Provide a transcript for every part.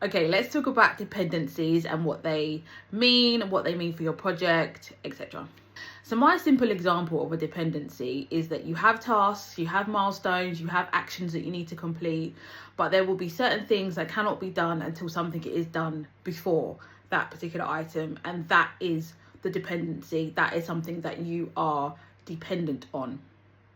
Okay, let's talk about dependencies and what they mean for your project, etc. So my simple example of a dependency is that you have tasks, you have milestones, you have actions that you need to complete, but there will be certain things that cannot be done until something is done before that particular item, and that is the dependency. That is something that you are dependent on.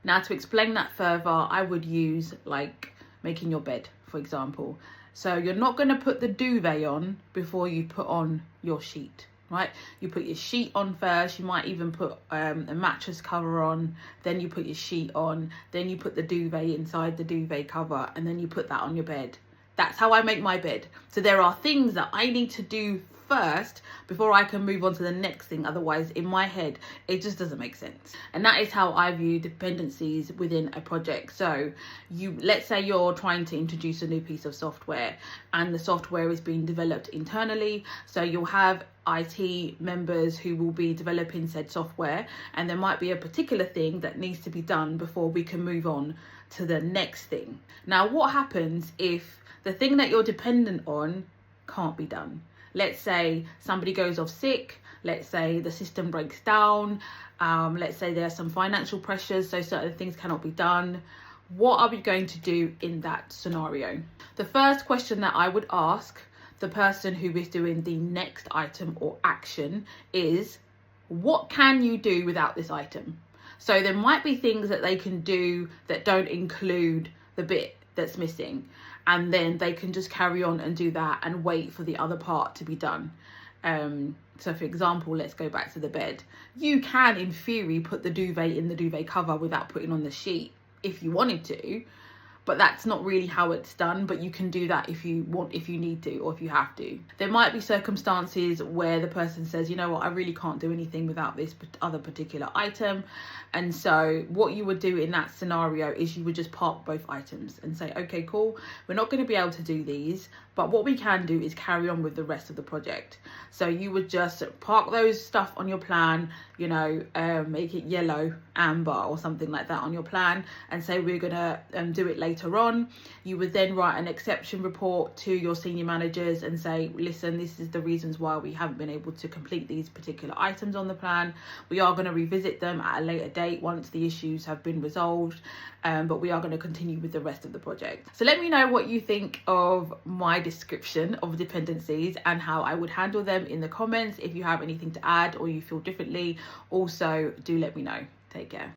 Now, to explain that further, I would use like making your bed, for example. So you're not going to put the duvet on before you put on your sheet, right? You put your sheet on first. You might even put a mattress cover on, then you put your sheet on, then you put the duvet inside the duvet cover, and then you put that on your bed. That's how I make my bed. So there are things that I need to do first before I can move on to the next thing. Otherwise, in my head, it just doesn't make sense. And that is how I view dependencies within a project. So let's say you're trying to introduce a new piece of software, and the software is being developed internally. So you'll have IT members who will be developing said software, and there might be a particular thing that needs to be done before we can move on to the next thing. Now, what happens if the thing that you're dependent on can't be done? Let's say somebody goes off sick, let's say the system breaks down, let's say there are some financial pressures, so certain things cannot be done. What are we going to do in that scenario? The first question that I would ask the person who is doing the next item or action is, what can you do without this item? So there might be things that they can do that don't include the bit that's missing, and then they can just carry on and do that and wait for the other part to be done. So for example, let's go back to the bed. You can, in theory, put the duvet in the duvet cover without putting on the sheet if you wanted to, but that's not really how it's done. But you can do that if you want, if you need to, or if you have to. There might be circumstances where the person says, you know what, I really can't do anything without this other particular item. And so what you would do in that scenario is you would just park both items and say, okay, cool, we're not going to be able to do these, but what we can do is carry on with the rest of the project. So you would just park those stuff on your plan, you know, make it yellow, amber or something like that on your plan, and say we're gonna do it later on. You would then write an exception report to your senior managers and say, listen, this is the reasons why we haven't been able to complete these particular items on the plan. We are going to revisit them at a later date once the issues have been resolved, but we are going to continue with the rest of the project. So let me know what you think of my description of dependencies and how I would handle them in the comments. If you have anything to add or you feel differently, also do let me know. Take care.